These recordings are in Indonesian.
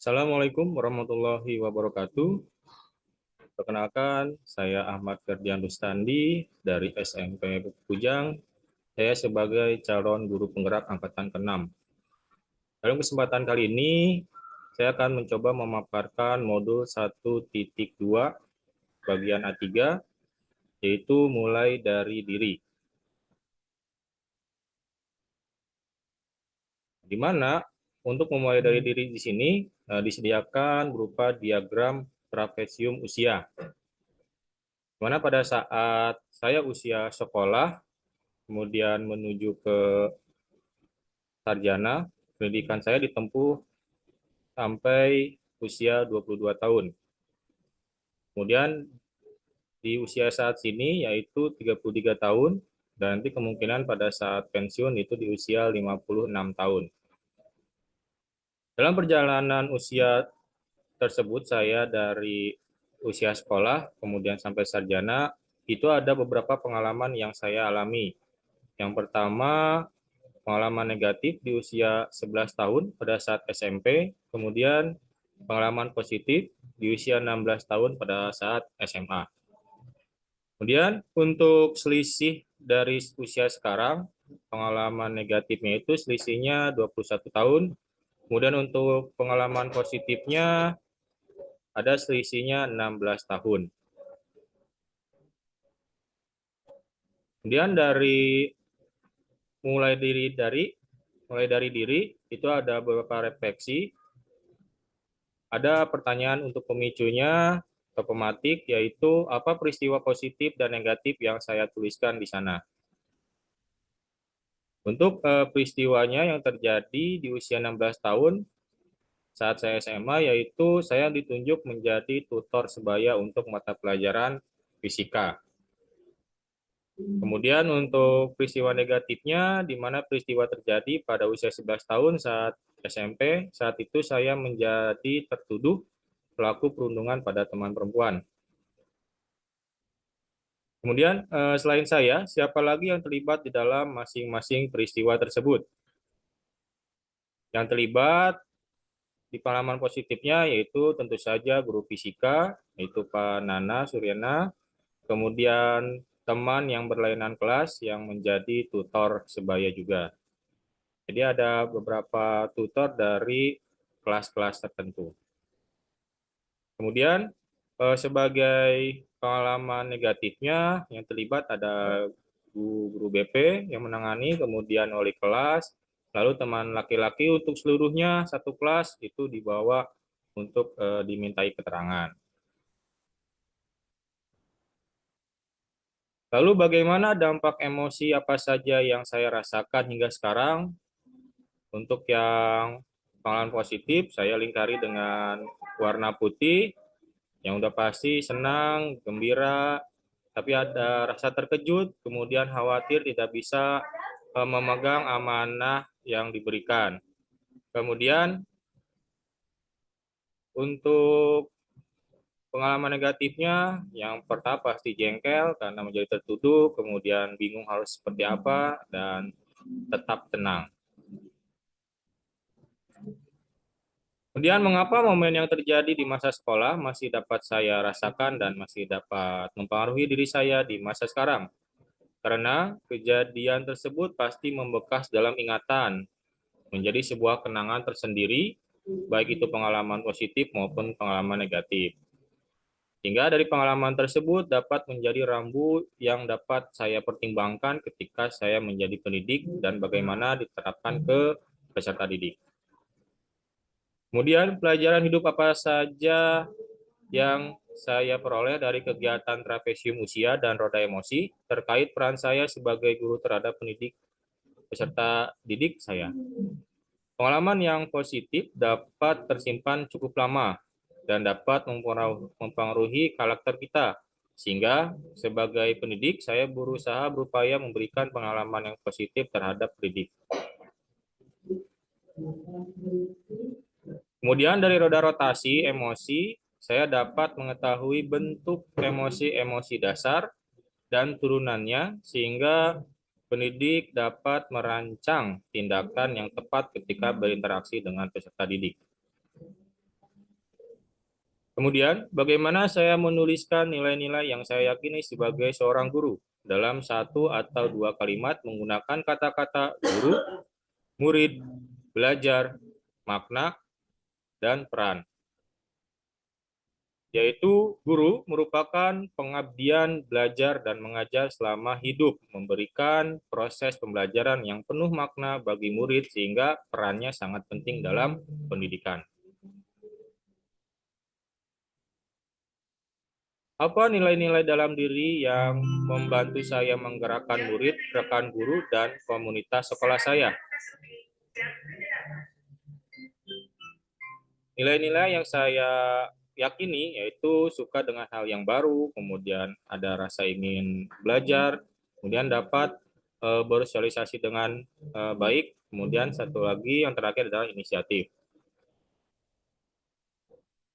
Assalamualaikum warahmatullahi wabarakatuh. Perkenalkan, saya Ahmad Ferdian Rustandi dari SMP Bukujang. Saya sebagai calon guru penggerak angkatan ke-6. Dalam kesempatan kali ini, saya akan mencoba memaparkan modul 1.2 bagian A3, yaitu mulai dari diri. Di mana untuk memulai dari diri di sini disediakan berupa diagram trapesium usia. Di mana pada saat saya usia sekolah, kemudian menuju ke sarjana, pendidikan saya ditempuh sampai usia 22 tahun. Kemudian di usia saat ini yaitu 33 tahun, dan nanti kemungkinan pada saat pensiun itu di usia 56 tahun. Dalam perjalanan usia tersebut, saya dari usia sekolah, kemudian sampai sarjana, itu ada beberapa pengalaman yang saya alami. Yang pertama, pengalaman negatif di usia 11 tahun pada saat SMP, kemudian pengalaman positif di usia 16 tahun pada saat SMA. Kemudian untuk selisih dari usia sekarang, pengalaman negatifnya itu selisihnya 21 tahun, kemudian untuk pengalaman positifnya ada selisihnya 16 tahun. Kemudian mulai dari diri itu ada beberapa refleksi. Ada pertanyaan untuk pemicunya atau pematik, yaitu apa peristiwa positif dan negatif yang saya tuliskan di sana. Untuk peristiwanya yang terjadi di usia 16 tahun saat saya SMA, yaitu saya ditunjuk menjadi tutor sebaya untuk mata pelajaran fisika. Kemudian untuk peristiwa negatifnya, di mana peristiwa terjadi pada usia 11 tahun saat SMP, saat itu saya menjadi tertuduh pelaku perundungan pada teman perempuan. Kemudian selain saya, siapa lagi yang terlibat di dalam masing-masing peristiwa tersebut? Yang terlibat di pengalaman positifnya yaitu tentu saja guru fisika, yaitu Pak Nana Suryana, kemudian teman yang berlainan kelas yang menjadi tutor sebaya juga. Jadi ada beberapa tutor dari kelas-kelas tertentu. Kemudian sebagai pengalaman negatifnya yang terlibat ada guru BP yang menangani, kemudian wali kelas, lalu teman laki-laki. Untuk seluruhnya satu kelas itu dibawa untuk dimintai keterangan. Lalu bagaimana dampak emosi apa saja yang saya rasakan hingga sekarang? Untuk yang pengalaman positif, saya lingkari dengan warna putih, yang udah pasti senang, gembira, tapi ada rasa terkejut, kemudian khawatir tidak bisa memegang amanah yang diberikan. Kemudian untuk pengalaman negatifnya, yang pertama pasti jengkel karena menjadi tertuduh, kemudian bingung harus seperti apa, dan tetap tenang. Kemudian mengapa momen yang terjadi di masa sekolah masih dapat saya rasakan dan masih dapat mempengaruhi diri saya di masa sekarang? Karena kejadian tersebut pasti membekas dalam ingatan, menjadi sebuah kenangan tersendiri, baik itu pengalaman positif maupun pengalaman negatif. Hingga dari pengalaman tersebut dapat menjadi rambu yang dapat saya pertimbangkan ketika saya menjadi pendidik dan bagaimana diterapkan ke peserta didik. Kemudian pelajaran hidup apa saja yang saya peroleh dari kegiatan trapesium usia dan roda emosi terkait peran saya sebagai guru terhadap pendidik peserta didik saya. Pengalaman yang positif dapat tersimpan cukup lama dan dapat mempengaruhi karakter kita. Sehingga sebagai pendidik, saya berusaha berupaya memberikan pengalaman yang positif terhadap pendidik. Kemudian dari roda rotasi emosi, saya dapat mengetahui bentuk emosi-emosi dasar dan turunannya sehingga pendidik dapat merancang tindakan yang tepat ketika berinteraksi dengan peserta didik. Kemudian, bagaimana saya menuliskan nilai-nilai yang saya yakini sebagai seorang guru dalam satu atau dua kalimat menggunakan kata-kata guru, murid, belajar, makna, dan peran. Yaitu guru merupakan pengabdian belajar dan mengajar selama hidup, memberikan proses pembelajaran yang penuh makna bagi murid sehingga perannya sangat penting dalam pendidikan. Apa nilai-nilai dalam diri yang membantu saya menggerakkan murid, rekan guru, dan komunitas sekolah saya? Nilai-nilai yang saya yakini yaitu suka dengan hal yang baru, kemudian ada rasa ingin belajar, kemudian dapat bersosialisasi dengan baik, kemudian satu lagi yang terakhir adalah inisiatif.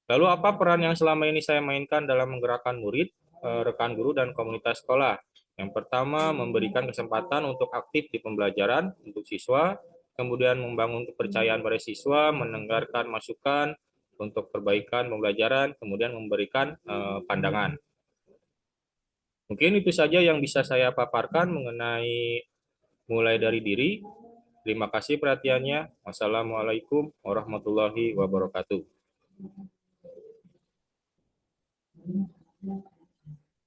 Lalu apa peran yang selama ini saya mainkan dalam menggerakkan murid, rekan guru, dan komunitas sekolah? Yang pertama, memberikan kesempatan untuk aktif di pembelajaran untuk siswa, kemudian membangun kepercayaan pada siswa, mendengarkan masukan untuk perbaikan pembelajaran, kemudian memberikan pandangan. Mungkin itu saja yang bisa saya paparkan mengenai mulai dari diri. Terima kasih perhatiannya. Wassalamualaikum warahmatullahi wabarakatuh.